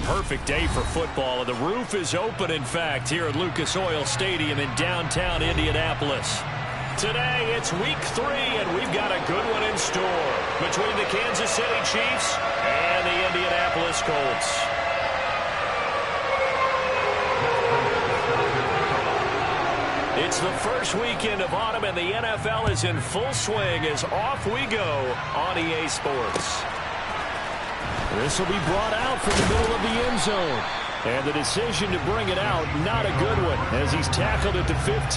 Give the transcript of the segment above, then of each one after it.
perfect day for football, and the roof is open, in fact, here at Lucas Oil Stadium in downtown Indianapolis. Today, it's week 3, and we've got a good one in store between the Kansas City Chiefs and the Indianapolis Colts. It's the first weekend of autumn, and the NFL is in full swing as off we go on EA Sports. This will be brought out from the middle of the end zone. And the decision to bring it out, not a good one, as he's tackled at the 15.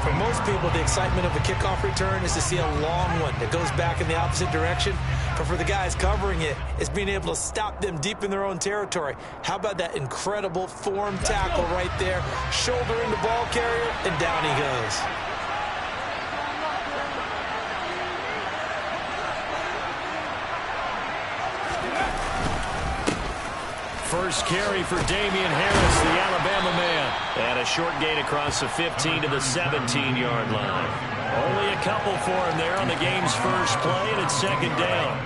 For most people, the excitement of a kickoff return is to see a long one that goes back in the opposite direction. But for the guys covering it, it's being able to stop them deep in their own territory. How about that incredible form tackle right there? Shouldering the ball carrier, and down he goes. First carry for Damian Harris, the Alabama man. And a short gain across the 15 to the 17-yard line. Only a couple for him there on the game's first play, and it's second down.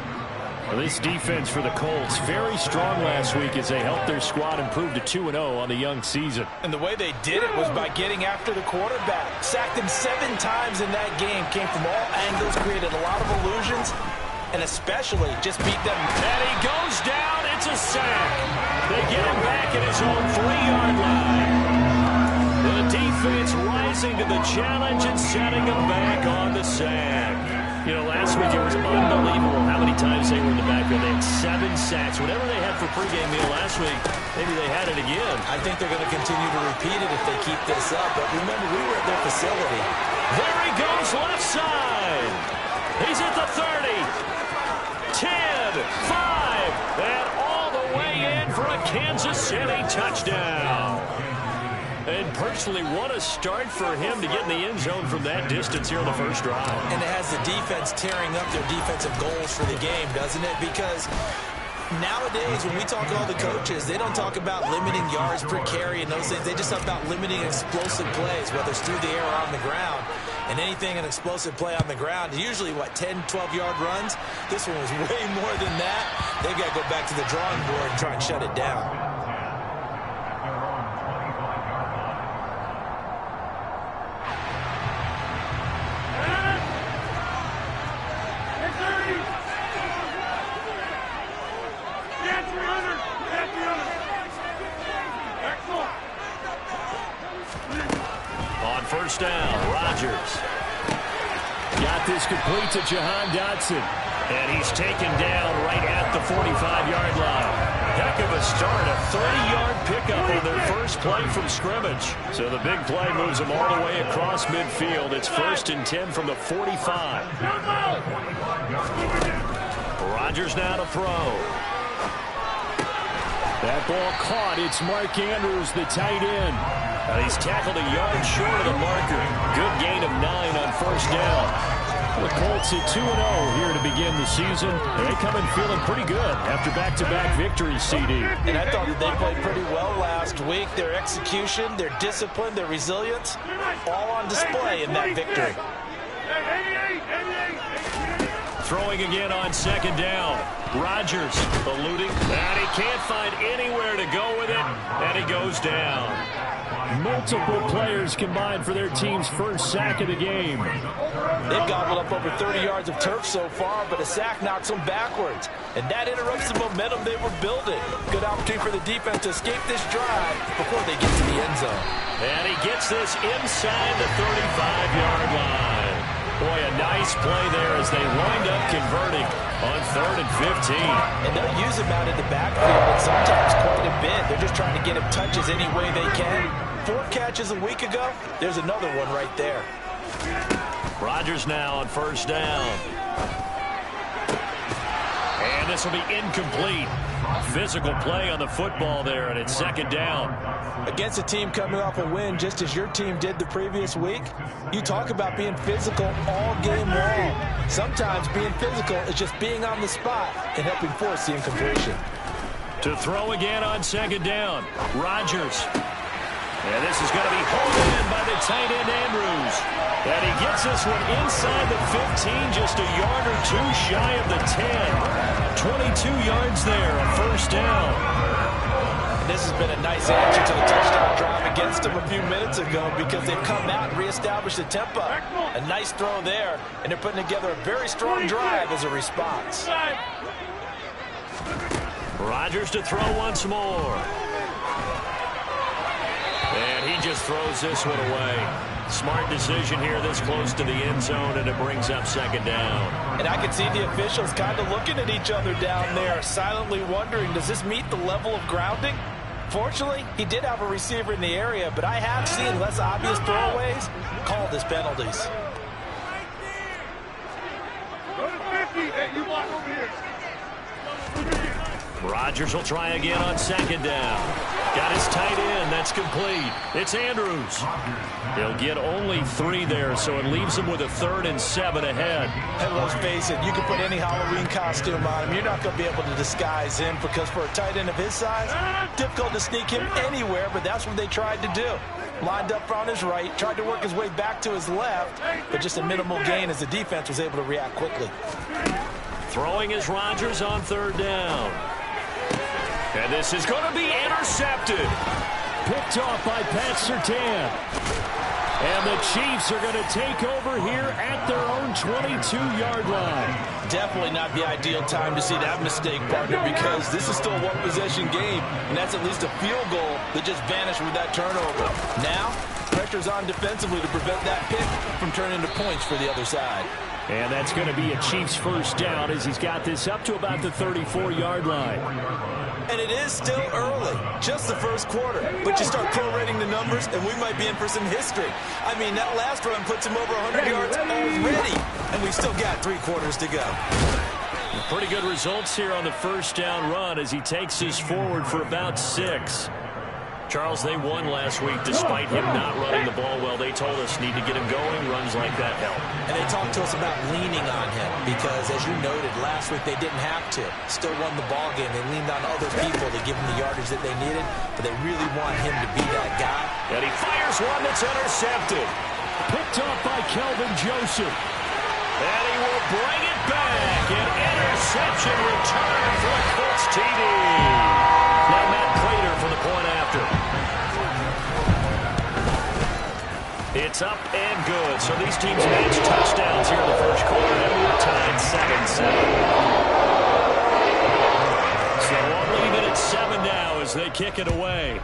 Well, this defense for the Colts, very strong last week as they helped their squad improve to 2-0 on the young season. And the way they did it was by getting after the quarterback. Sacked him 7 times in that game. Came from all angles, created a lot of illusions, and especially just beat them. And he goes down. It's a sack. They get him back at his own 3-yard line. The defense rising to the challenge and setting him back on the sack. You know, last week it was unbelievable how many times they were in the backfield. They had 7 sacks. Whatever they had for pregame meal last week, maybe they had it again. I think they're going to continue to repeat it if they keep this up. But remember, we were at their facility. There he goes, left side. He's at the 30. 10, 5, and all the way in for a Kansas City touchdown. And personally, what a start for him to get in the end zone from that distance here on the first drive. And it has the defense tearing up their defensive goals for the game, doesn't it? Because nowadays, when we talk to all the coaches, they don't talk about limiting yards per carry and those things. They just talk about limiting explosive plays, whether it's through the air or on the ground. And anything an explosive play on the ground, usually, 10, 12-yard runs? This one was way more than that. They've got to go back to the drawing board and try and shut it down. On first down, Rodgers. Got this complete to Jahan Dotson. And he's taken down right at the 45-yard line. Heck of a start, a 30-yard pickup on their first play from scrimmage. So the big play moves them all the way across midfield. It's 1st and 10 from the 45. Rodgers now to throw. That ball caught. It's Mark Andrews, the tight end. He's tackled a yard short of the marker. Good gain of 9 on first down. The Colts at 2-0 here to begin the season. They come in feeling pretty good after back-to-back victories, CD. And I thought that they played pretty well last week. Their execution, their discipline, their resilience, all on display in that victory. Throwing again on second down. Rodgers eluding, and he can't find anywhere to go with it, and he goes down. Multiple players combined for their team's first sack of the game. They've gobbled up over 30 yards of turf so far, but a sack knocks them backwards. And that interrupts the momentum they were building. Good opportunity for the defense to escape this drive before they get to the end zone. And he gets this inside the 35-yard line. Boy, a nice play there as they wind up converting on 3rd and 15. And they'll use him out in the backfield, and sometimes quite a bit. They're just trying to get him touches any way they can. 4 catches a week ago. There's another one right there. Rodgers now on first down. And this will be incomplete. Physical play on the football there, and it's second down. Against a team coming off a win just as your team did the previous week, you talk about being physical all game long. Sometimes being physical is just being on the spot and helping force the incompletion. To throw again on second down, Rodgers. And this is going to be hauled in by the tight end Andrews. And he gets this one inside the 15, just a yard or 2 shy of the 10. 22 yards there, a first down. been a nice answer to the touchdown drive against them a few minutes ago because they've come out and reestablished the tempo. A nice throw there, and they're putting together a very strong drive as a response. Rodgers to throw once more. And he just throws this one away. Smart decision here this close to the end zone, and it brings up second down. And I can see the officials kind of looking at each other down there, silently wondering, does this meet the level of grounding? Fortunately, he did have a receiver in the area, but I have seen less obvious throwaways called as penalties. Rodgers will try again on second down. Got his tight end. That's complete. It's Andrews. He'll get only 3 there, so it leaves him with a 3rd and 7 ahead. And let's face it, you can put any Halloween costume on him. You're not going to be able to disguise him because for a tight end of his size, difficult to sneak him anywhere, but that's what they tried to do. Lined up on his right, tried to work his way back to his left, but just a minimal gain as the defense was able to react quickly. Throwing is Rodgers on 3rd down. And this is going to be intercepted. Picked off by Pat Surtain. And the Chiefs are going to take over here at their own 22-yard line. Definitely not the ideal time to see that mistake, partner, because this is still a one-possession game, and that's at least a field goal that just vanished with that turnover. Now, pressure's on defensively to prevent that pick from turning into points for the other side. And that's going to be a Chiefs first down as he's got this up to about the 34-yard line. And it is still early, just the first quarter. But you start prorating the numbers, and we might be in for some history. I mean, that last run puts him over 100 yards already, and we've still got 3 quarters to go. Pretty good results here on the first down run as he takes us forward for about 6. Charles, they won last week despite him not running the ball well. They told us need to get him going. Runs like that help. And they talked to us about leaning on him because, as you noted, last week they didn't have to. Still won the ball game. They leaned on other people to give him the yardage that they needed, but they really want him to be that guy. And he fires one that's intercepted. Picked off by Kelvin Joseph. And he will bring it back. An interception return for the Colts TD. Now Matt Prater for the point after. It's up and good. So these teams match touchdowns here in the first quarter, and we're tied 7-7. So only even at 7 now as they kick it away.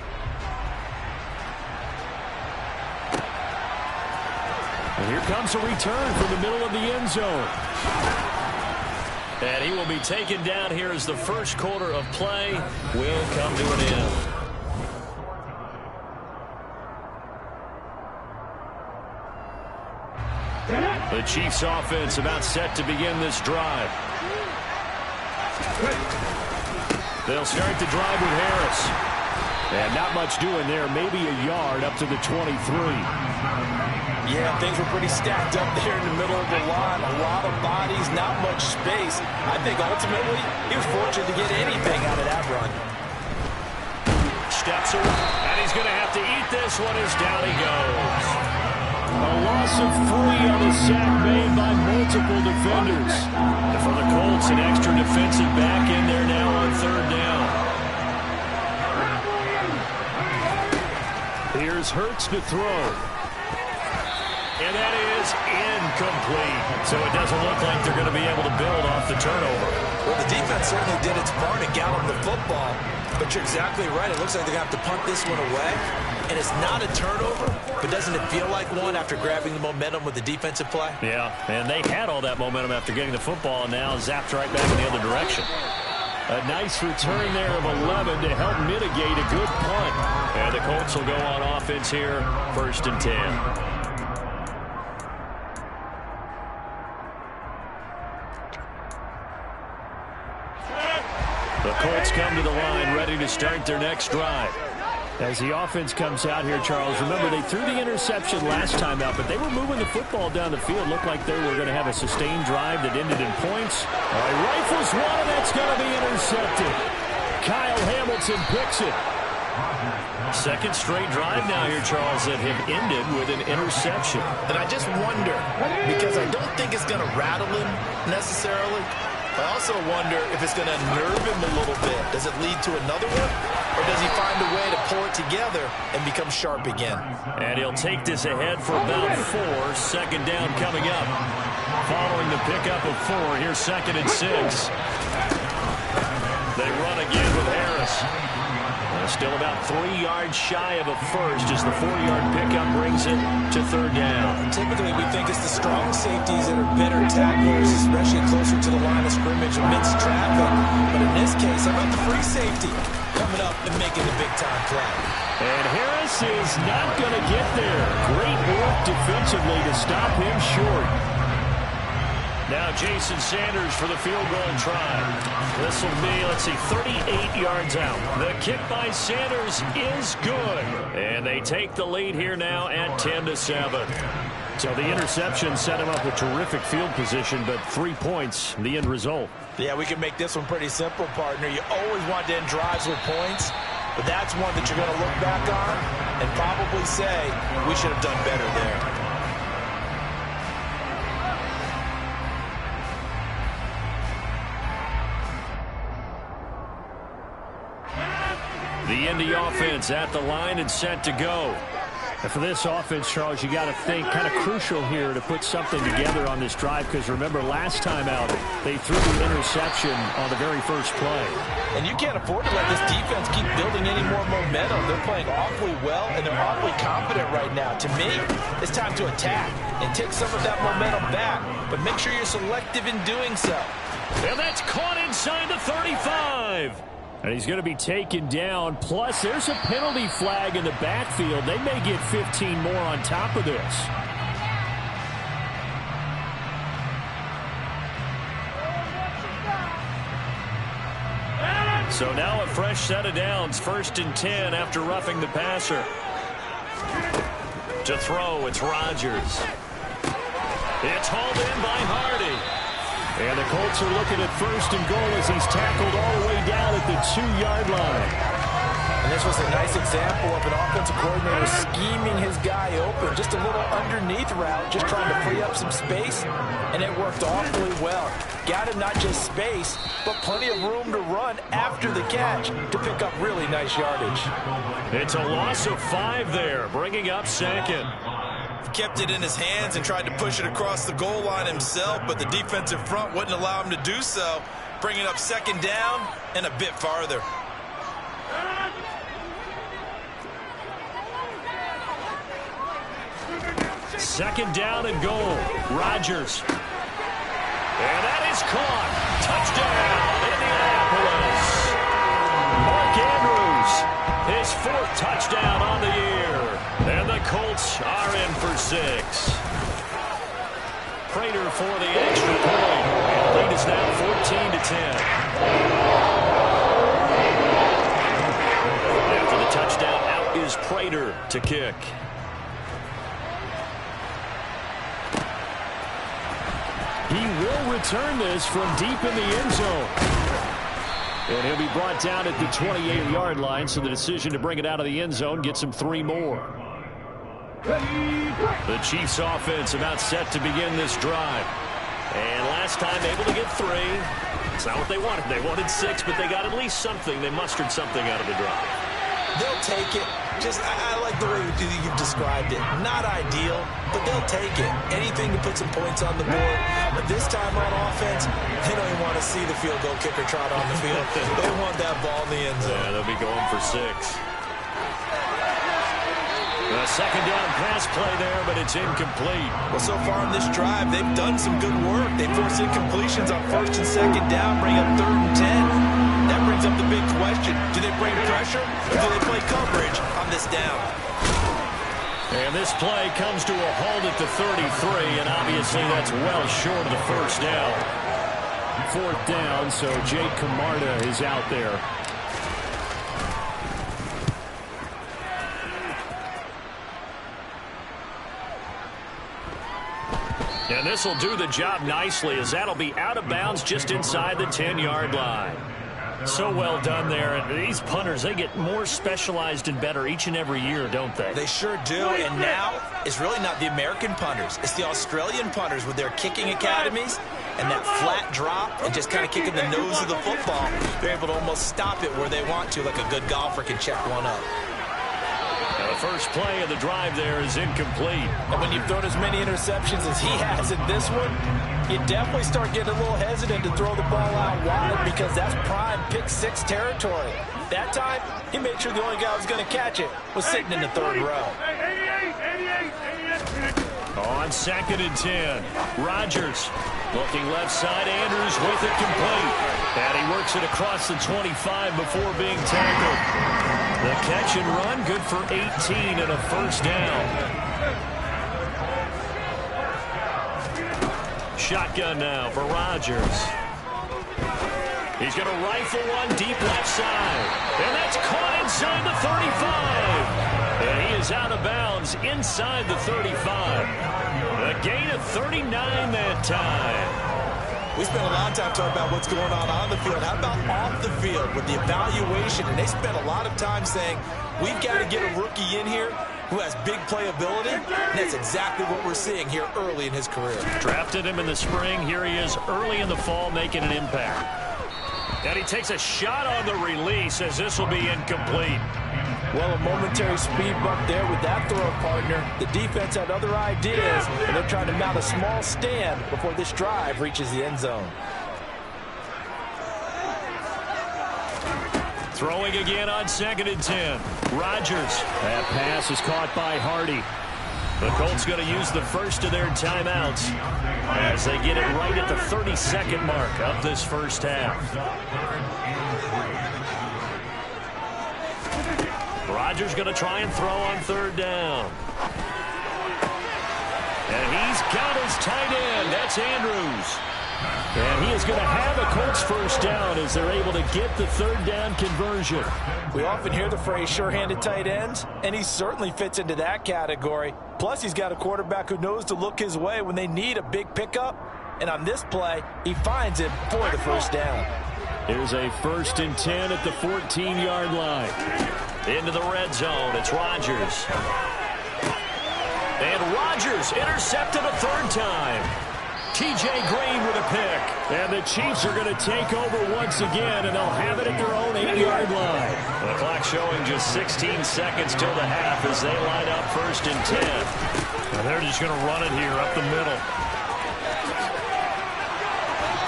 And here comes a return from the middle of the end zone. And he will be taken down here as the first quarter of play will come to an end. The Chiefs offense about set to begin this drive. They'll start the drive with Harris. And not much doing there, maybe a yard up to the 23. Yeah, things were pretty stacked up there in the middle of the line. A lot of bodies, not much space. I think ultimately he was fortunate to get anything out of that run. Steps away, and he's going to have to eat this one as down he goes. A loss of 3 on the sack made by multiple defenders. And for the Colts, an extra defensive back in there now on 3rd down. Here's Hurts to throw. And that is incomplete. So it doesn't look like they're going to be able to build off the turnover. Well, the defense certainly did its part to gallop the football. But you're exactly right. It looks like they're going to have to punt this one away. And it's not a turnover, but doesn't it feel like one after grabbing the momentum with the defensive play? Yeah, and they had all that momentum after getting the football, and now zapped right back in the other direction. A nice return there of 11 to help mitigate a good punt. And the Colts will go on offense here, 1st and 10. The Colts come to the line, ready to start their next drive. As the offense comes out here, Charles, remember they threw the interception last time out, but they were moving the football down the field. Looked like they were going to have a sustained drive that ended in points. All right, rifles one, and that's going to be intercepted. Kyle Hamilton picks it. Second straight drive now here, Charles, that have ended with an interception. And I just wonder, because I don't think it's going to rattle him necessarily, I also wonder if it's going to nerve him a little bit. Does it lead to another one? Or does he find a way to pull it together and become sharp again? And he'll take this ahead for about 4. Second down coming up. Following the pickup of 4, here's 2nd and 6. They run again with Harris. Still about 3 yards shy of a first as the 4-yard pickup brings it to 3rd down. Typically, we think it's the strong safeties that are better tacklers, especially closer to the line of scrimmage amidst traffic. But in this case, how about the free safety coming up and making the big-time play? And Harris is not going to get there. Great work defensively to stop him short. Now Jason Sanders for the field goal try. This will be, 38 yards out. The kick by Sanders is good. And they take the lead here now at 10-7. So the interception set him up with terrific field position, but 3 points, the end result. Yeah, we can make this one pretty simple, partner. You always want to end drives with points, but that's one that you're going to look back on and probably say, we should have done better there. The Indy offense at the line and set to go. And for this offense, Charles, you got to think kind of crucial here to put something together on this drive, because remember last time out they threw the interception on the very first play. And you can't afford to let this defense keep building any more momentum. They're playing awfully well and they're awfully confident right now. To me, it's time to attack and take some of that momentum back, but make sure you're selective in doing so. And that's caught inside the 35. And he's going to be taken down. Plus, there's a penalty flag in the backfield. They may get 15 more on top of this. So now a fresh set of downs. 1st and 10 after roughing the passer. To throw, it's Rodgers. It's hauled in by Hardy. And the Colts are looking at 1st and goal as he's tackled all the way down at the 2-yard line. And this was a nice example of an offensive coordinator scheming his guy open. Just a little underneath route, just trying to free up some space, and it worked awfully well. Got him not just space, but plenty of room to run after the catch to pick up really nice yardage. It's a loss of 5 there, bringing up 2nd. Kept it in his hands and tried to push it across the goal line himself, but the defensive front wouldn't allow him to do so, bringing up 2nd down and a bit farther. Second down and goal. Rodgers. And that is caught. Touchdown, Indianapolis. Mark Andrews, his 4th touchdown on the year. And the Colts are in for 6. Prater for the extra point. And the lead is now 14-10. After the touchdown, out is Prater to kick. He will return this from deep in the end zone. And he'll be brought down at the 28-yard line, so the decision to bring it out of the end zone gets him 3 more. The Chiefs offense about set to begin this drive. And last time able to get 3. It's not what they wanted. They wanted 6, but they got at least something. They mustered something out of the drive. They'll take it. I like the way you've described it. Not ideal, but they'll take it. Anything to put some points on the board. But this time on offense, they don't even want to see the field goal kicker trot on the field. They want that ball in the end zone. Yeah, they'll be going for 6. A second down pass play there, but it's incomplete. Well, so far in this drive, they've done some good work. They forced incompletions on 1st and 2nd down, bring up 3rd and 10. That brings up the big question. Do they bring pressure or do they play coverage on this down? And this play comes to a halt at the 33, and obviously that's well short of the 1st down. 4th down, so Jake Camarda is out there. And this will do the job nicely, as that'll be out of bounds just inside the 10-yard line. So well done there. And these punters, they get more specialized and better each and every year, don't they? They sure do. And now it's really not the American punters. It's the Australian punters with their kicking academies. and that flat drop and just kind of kicking the nose of the football, they're able to almost stop it where they want to, like a good golfer can check one up. The first play of the drive there is incomplete. And when you've thrown as many interceptions as he has in this one, you definitely start getting a little hesitant to throw the ball out wide because that's prime pick six territory. That time, he made sure the only guy who was going to catch it was sitting in the third row. On 2nd and 10, Rodgers looking left side. Andrews with it complete. And he works it across the 25 before being tackled. The catch and run, good for 18 and a first down. Shotgun now for Rodgers. He's going to rifle one deep left side. And that's caught inside the 35. And he is out of bounds inside the 35. A gain of 39 that time. We spent a lot of time talking about what's going on the field. How about off the field with the evaluation? And they spent a lot of time saying, we've got to get a rookie in here who has big playability. And that's exactly what we're seeing here early in his career. Drafted him in the spring. Here he is early in the fall making an impact. And he takes a shot on the release as this will be incomplete. Well, a momentary speed bump there with that throw partner. The defense had other ideas, and they're trying to mount a small stand before this drive reaches the end zone. Throwing again on 2nd and 10. Rodgers. That pass is caught by Hardy. The Colts going to use the first of their timeouts as they get it right at the 32nd mark of this first half. Rodgers going to try and throw on 3rd down. And he's got his tight end. That's Andrews. And he is going to have a Colts first down as they're able to get the 3rd down conversion. We often hear the phrase sure-handed tight ends, and he certainly fits into that category. Plus, he's got a quarterback who knows to look his way when they need a big pickup. And on this play, he finds it for the first down. Here's a 1st and 10 at the 14-yard line. Into the red zone, it's Rodgers. And Rodgers intercepted a 3rd time. T.J. Green with a pick. And the Chiefs are going to take over once again, and they'll have it at their own 8-yard line. The clock showing just 16 seconds till the half as they line up 1st and 10. And they're just going to run it here up the middle.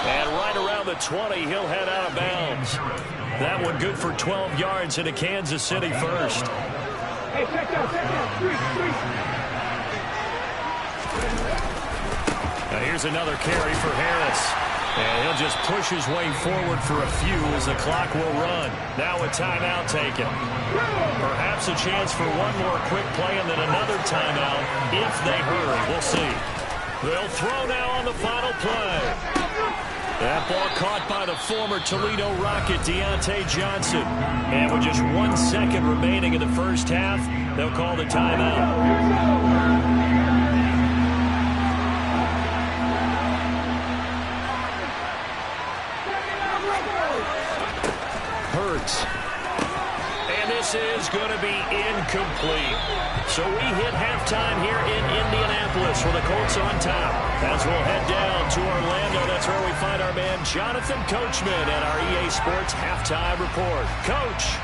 And right around the 20, he'll head out of bounds. That one good for 12 yards into Kansas City first. Hey, check out. And here's another carry for Harris. And he'll just push his way forward for a few as the clock will run. Now a timeout taken. Perhaps a chance for one more quick play and then another timeout if they hurry. We'll see. They'll throw now on the final play. That ball caught by the former Toledo Rocket, Deontay Johnson. And with just 1 second remaining in the first half, they'll call the timeout. And this is going to be incomplete. So we hit halftime here in Indianapolis with the Colts on top. As we'll head down to Orlando, that's where we find our man Jonathan Coachman at our EA Sports Halftime Report. Coach.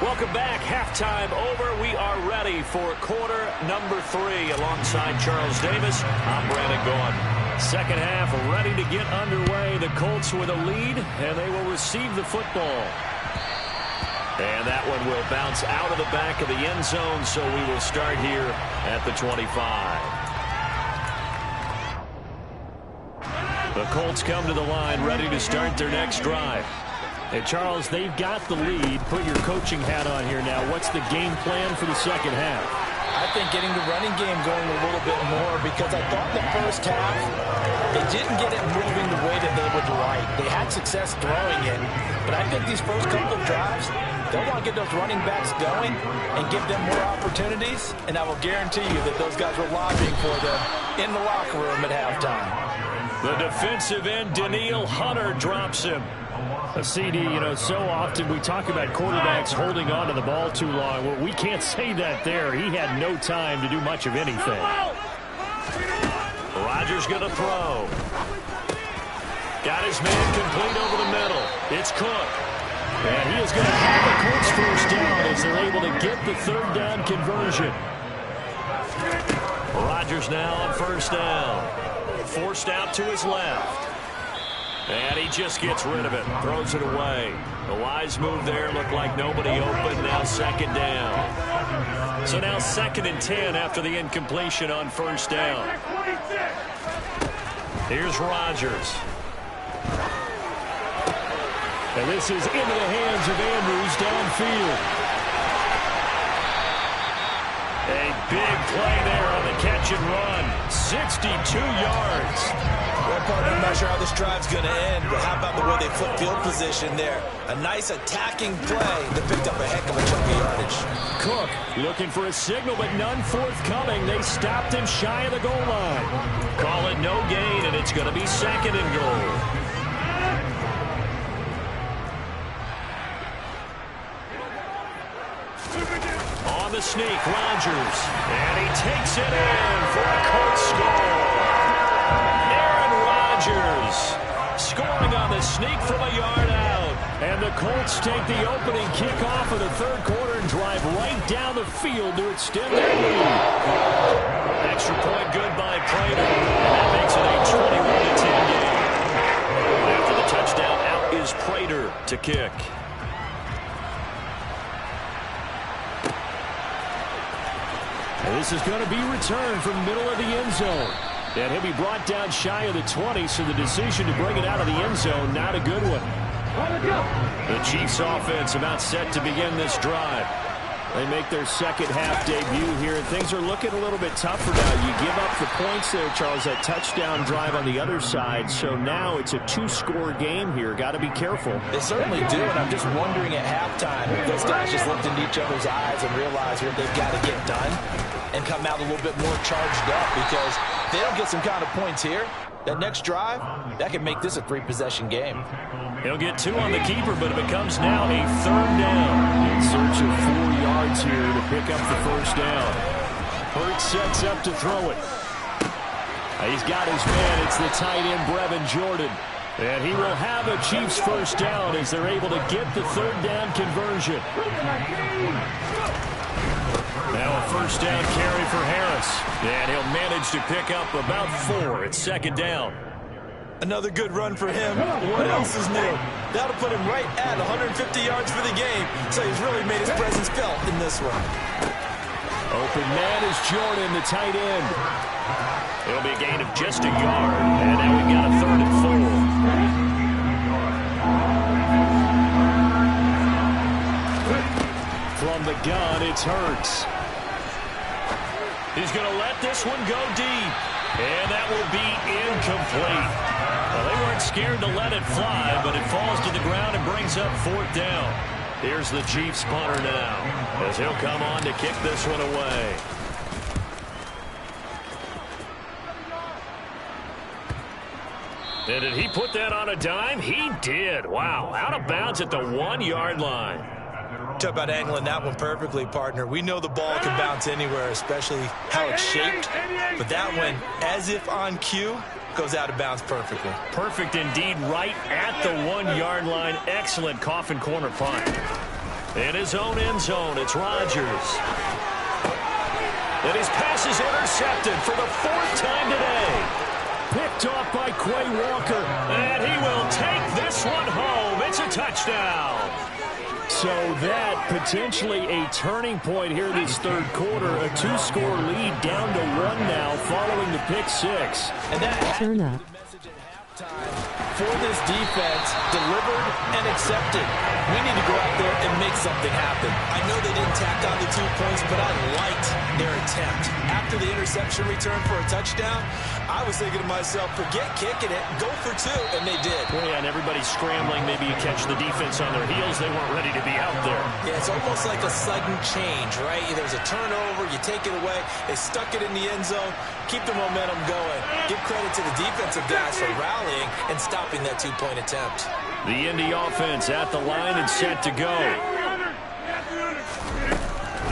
Welcome back. Halftime over. We are ready for quarter number 3 alongside Charles Davis. I'm Brandon Gaughan. Second half ready to get underway. The Colts with a lead, and they will receive the football. And that one will bounce out of the back of the end zone, so we will start here at the 25. The Colts come to the line ready to start their next drive. Hey, Charles, they've got the lead. Put your coaching hat on here now. What's the game plan for the second half? I think getting the running game going a little bit more, because I thought the first half they didn't get it moving the way that they would like. They had success throwing it, but I think these first couple of drives, they'll want to get those running backs going and give them more opportunities, and I will guarantee you that those guys were lobbying for them in the locker room at halftime. The defensive end, Danielle Hunter, drops him. A CD, so often we talk about quarterbacks holding on to the ball too long. Well, we can't say that there. He had no time to do much of anything. Rodgers going to throw. Got his man complete over the middle. It's Cook. And he is going to have the Colts first down as they're able to get the third down conversion. Rodgers now on first down. Forced out to his left. And he just gets rid of it, throws it away. The wise move there, looked like nobody open, now second down. So now 2nd and 10 after the incompletion on first down. Here's Rodgers. And this is into the hands of Andrews downfield. A big play there on the catch and run. 62 yards. Well, partner, I'm not sure how this drive's going to end, but how about the way they flip field position there? A nice attacking play that picked up a heck of a chunk of yardage. Cook looking for a signal, but none forthcoming. They stopped him shy of the goal line. Call it no gain, and it's going to be 2nd and goal. On the sneak, Rodgers. And he takes it in for a Colts score. Rodgers scoring on the sneak from a yard out. And the Colts take the opening kickoff of the third quarter and drive right down the field to extend their lead. Extra point good by Prater. And that makes it a 21-10 game. After the touchdown, out is Prater to kick. And this is going to be returned from the middle of the end zone. And he'll be brought down shy of the 20, so the decision to bring it out of the end zone, not a good one. The Chiefs offense about set to begin this drive. They make their second half debut here, and things are looking a little bit tougher now. You give up the points there, Charles, that touchdown drive on the other side, so now it's a 2-score game here. Got to be careful. They certainly do, and I'm just wondering at halftime if those guys just looked into each other's eyes and realized what they've got to get done and come out a little bit more charged up, because if they don't get some kind of points here, that next drive, that can make this a 3-possession game. He'll get 2 on the keeper, but it becomes now a third down. In search of 4 yards here to pick up the first down. Hurts sets up to throw it. He's got his man. It's the tight end, Brevin Jordan. And he will have a Chiefs first down as they're able to get the third down conversion. Now a first down carry for Harris. And he'll manage to pick up about 4. It's second down. Another good run for him. What else is new? That'll put him right at 150 yards for the game. So he's really made his presence felt in this one. Open man is Jordan, the tight end. It'll be a gain of just a yard. And now we've got a 3rd and 4. From the gun, it's Hurts. He's going to let this one go deep. And that will be incomplete. Well, they weren't scared to let it fly, but it falls to the ground and brings up 4th down. Here's the Chiefs punter now, as he'll come on to kick this one away. And did he put that on a dime? He did. Wow, out of bounds at the 1-yard line. Talk about angling that one perfectly, partner. We know the ball can bounce anywhere, especially how it's shaped. But that one, as if on cue, goes out of bounds perfectly. Perfect indeed, right at the 1-yard line. Excellent coffin corner punt. In his own end zone, it's Rodgers. And his pass is intercepted for the 4th time today. Picked off by Quay Walker. And he will take this one home. It's a touchdown. So that potentially a turning point here this third quarter. A 2-score lead down to 1 now following the pick 6. And that turn up. the message at halftime for this defense, delivered and accepted. We need to go out there and make something happen. I know they didn't tack on the 2 points, but I liked their attempt. After the interception return for a touchdown, I was thinking to myself, forget kicking it, go for 2, and they did. Well, yeah, and everybody's scrambling. Maybe you catch the defense on their heels. They weren't ready to be out there. Yeah, it's almost like a sudden change, right? There's a turnover, you take it away, they stuck it in the end zone, keep the momentum going. Give credit to the defensive guys for rallying and stopping that 2-point attempt. The Indy offense at the line and set to go.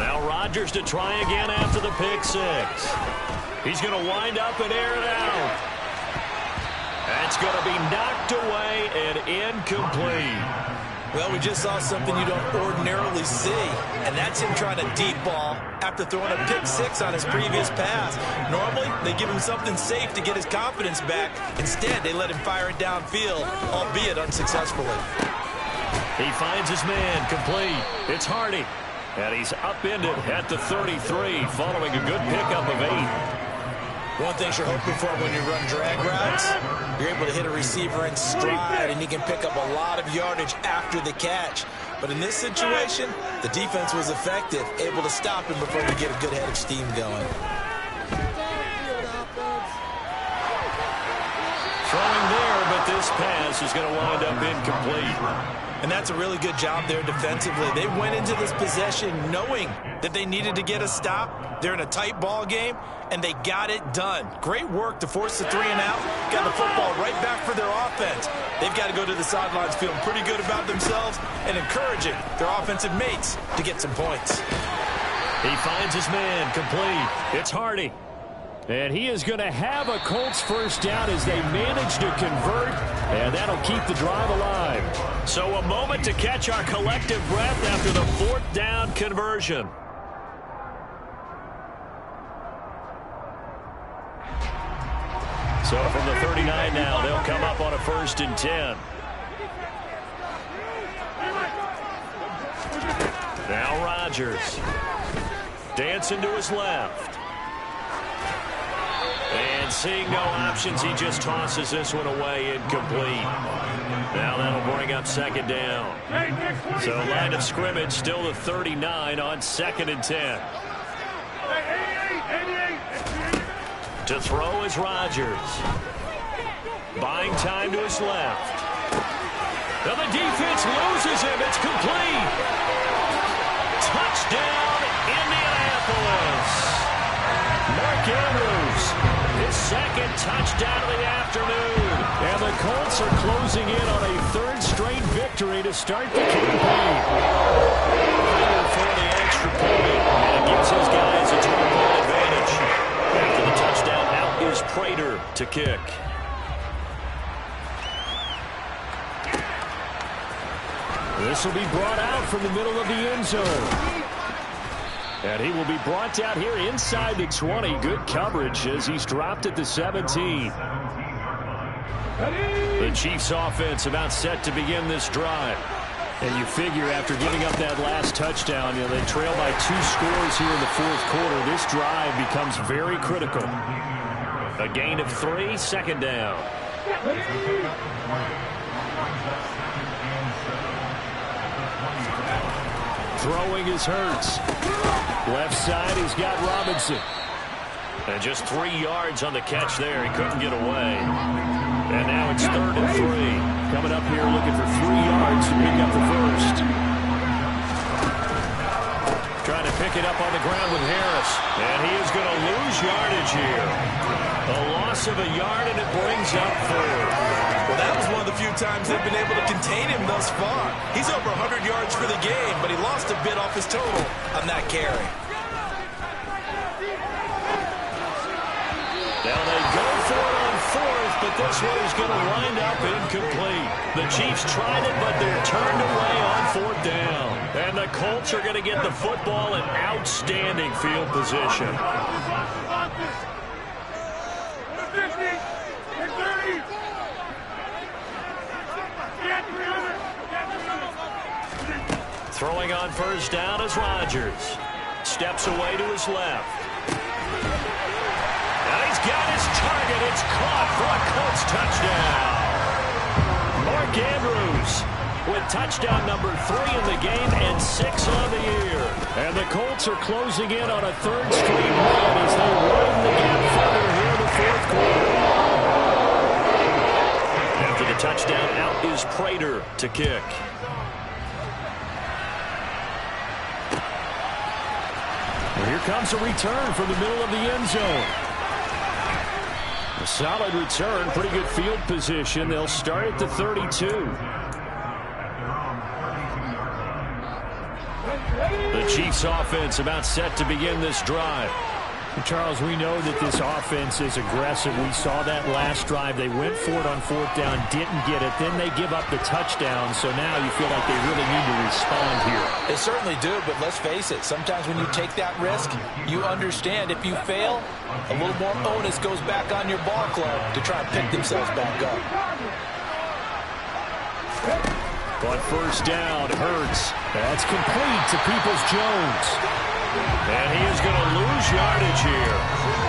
Now Rodgers to try again after the pick 6. He's going to wind up and air it out. That's going to be knocked away and incomplete. Well, we just saw something you don't ordinarily see, and that's him trying to deep ball after throwing a pick 6 on his previous pass. Normally, they give him something safe to get his confidence back. Instead, they let him fire it downfield, albeit unsuccessfully. He finds his man complete. It's Hardy, and he's upended at the 33 following a good pickup of 8. One thing you're hoping for when you run drag routes, you're able to hit a receiver in stride, and he can pick up a lot of yardage after the catch. But in this situation, the defense was effective, able to stop him before we get a good head of steam going. Throwing there, but this pass is going to wind up incomplete. And that's a really good job there defensively. They went into this possession knowing that they needed to get a stop. They're in a tight ball game, and they got it done. Great work to force the 3 and out. Got the football right back for their offense. They've got to go to the sidelines feeling pretty good about themselves and encouraging their offensive mates to get some points. He finds his man complete. It's Hardy. And he is going to have a Colts first down as they manage to convert, and that'll keep the drive alive. So a moment to catch our collective breath after the 4th down conversion. So from the 39 now, they'll come up on a 1st and 10. Now Rodgers. Dancing to his left. And seeing no options, he just tosses this one away incomplete. Now that'll bring up 2nd down. So line of scrimmage still the 39 on 2nd and 10. To throw is Rodgers. Buying time to his left. Now the defense loses him. It's complete. Touchdown, Indianapolis. Mark Andrews. His 2nd touchdown of the afternoon. And the Colts are closing in on a 3rd straight victory to start the campaign. Prater for the extra point. And gives his guys a 12-point advantage. After the touchdown, out is Prater to kick. This will be brought out from the middle of the end zone. And he will be brought down here inside the 20. Good coverage as he's dropped at the 17. The Chiefs offense about set to begin this drive. And you figure after giving up that last touchdown, they trail by 2 scores here in the 4th quarter. This drive becomes very critical. A gain of 3, 2nd down. Throwing is Hurts. Left side, he's got Robinson. And just 3 yards on the catch there. He couldn't get away. And now it's 3rd and 3. Coming up here looking for 3 yards to pick up the 1st. Trying to pick it up on the ground with Harris. And he is going to lose yardage here. A loss of a yard, and it brings up 4th. Well, that was one of the few times they've been able to contain him thus far. He's over 100 yards for the game, but he lost a bit off his total on that carry. Now they go for it on 4th, but this one is going to wind up incomplete. The Chiefs tried it, but they're turned away on 4th down. And the Colts are going to get the football in outstanding field position. Throwing on 1st down is Rodgers. Steps away to his left. And he's got his target. It's caught for a Colts touchdown. with touchdown number 3 in the game and 6 on the year. And the Colts are closing in on a third straight win as they widen the gap further here in the fourth quarter. After the touchdown, out is Prater to kick. Well, here comes a return from the middle of the end zone. A solid return, pretty good field position. They'll start at the 32. The Chiefs offense about set to begin this drive. Charles, we know that this offense is aggressive. We saw that last drive. They went for it on fourth down, didn't get it. Then they give up the touchdown. So now you feel like they really need to respond here. They certainly do, but let's face it. Sometimes when you take that risk, you understand if you fail, a little more onus goes back on your ball club to try and pick themselves back up. On first down, Hurts. That's complete to Peoples-Jones. And he is going to lose yardage here.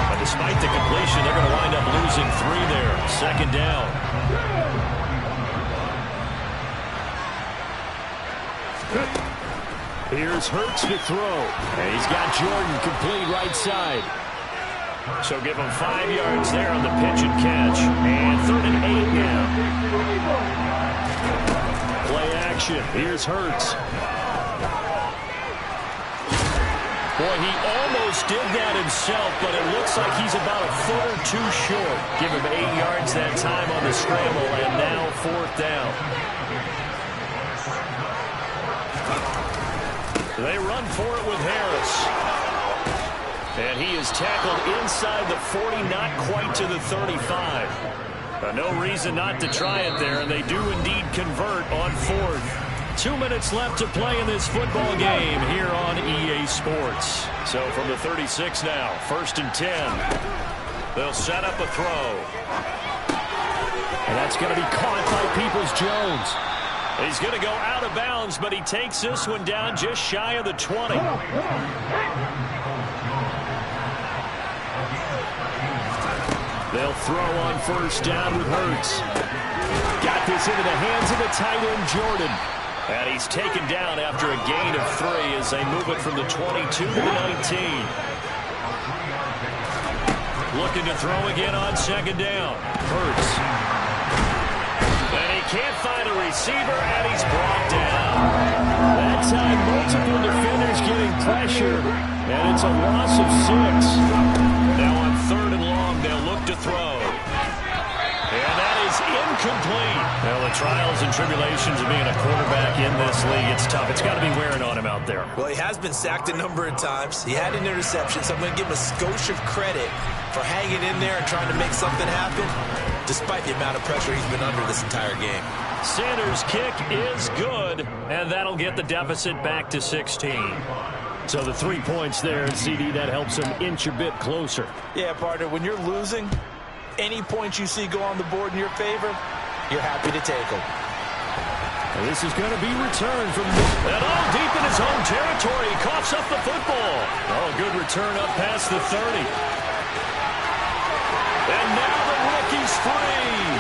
But despite the completion, they're going to wind up losing 3 there. Second down. Here's Hurts to throw. And he's got Jordan complete right side. So give him 5 yards there on the pitch and catch. And 3rd and 8 now. Play action. Here's Hurts. Boy, he almost did that himself, but it looks like he's about a foot or 2 short. Give him 8 yards that time on the scramble, and now 4th down. They run for it with Harris. And he is tackled inside the 40, not quite to the 35. No reason not to try it there, and they do indeed convert on 4th. 2 minutes left to play in this football game here on EA Sports. So from the 36 now, 1st and 10. They'll set up a throw. And that's going to be caught by Peoples-Jones. He's going to go out of bounds, but he takes this one down just shy of the 20. They'll throw on first down with Hurts. Got this into the hands of the tight end, Jordan. And he's taken down after a gain of 3 as they move it from the 22 to the 19. Looking to throw again on second down. Hurts. And he can't find a receiver, and he's brought down. That time, multiple defenders getting pressure, and it's a loss of 6. Now on 3rd and long, they'll look to throw. And that is incomplete. Well, the trials and tribulations of being a quarterback in this league, it's tough. It's got to be wearing on him out there. Well, he has been sacked a number of times. He had an interception, so I'm going to give him a skosh of credit for hanging in there and trying to make something happen, despite the amount of pressure he's been under this entire game. Sanders' kick is good, and that'll get the deficit back to 16. So the 3 points there, and CD, that helps him inch a bit closer. Yeah, partner, when you're losing, any points you see go on the board in your favor, you're happy to take them. And this is going to be returned from and all deep in his own territory. He coughs up the football. Oh, good return up past the 30. And now the rookie's free.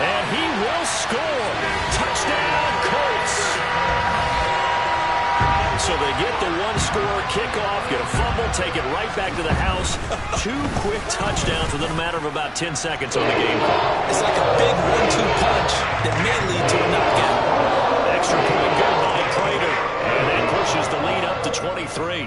And he will score. Touchdown, Colts. So they get the one-score kickoff, get a fumble, take it right back to the house. 2 quick touchdowns within a matter of about 10 seconds on the game clock. It's like a big 1-2 punch that may lead to a knockout. Extra point good by Prater. And that pushes the lead up to 23.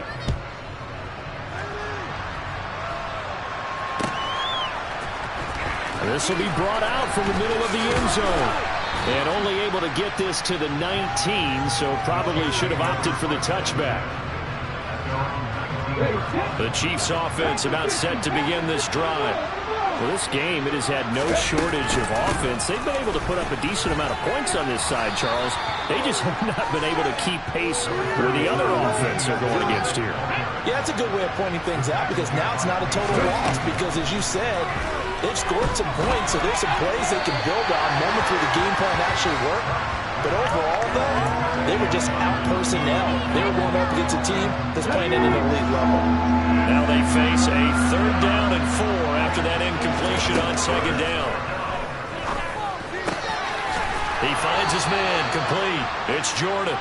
This will be brought out from the middle of the end zone. And only able to get this to the 19, so probably should have opted for the touchback. The Chiefs offense about set to begin this drive. Well, this game, it has had no shortage of offense. They've been able to put up a decent amount of points on this side, Charles. They just have not been able to keep pace with the other offense they're going against here. Yeah, that's a good way of pointing things out, because now it's not a total loss, because as you said, they've scored some points, so there's some plays they can build on, moments where the game plan actually worked. But overall, though, they were just out personnel. They were going up against a team that's playing at an elite level. Now they face a 3rd down and 4 after that incompletion on second down. He finds Finds his man. Complete. It's Jordan.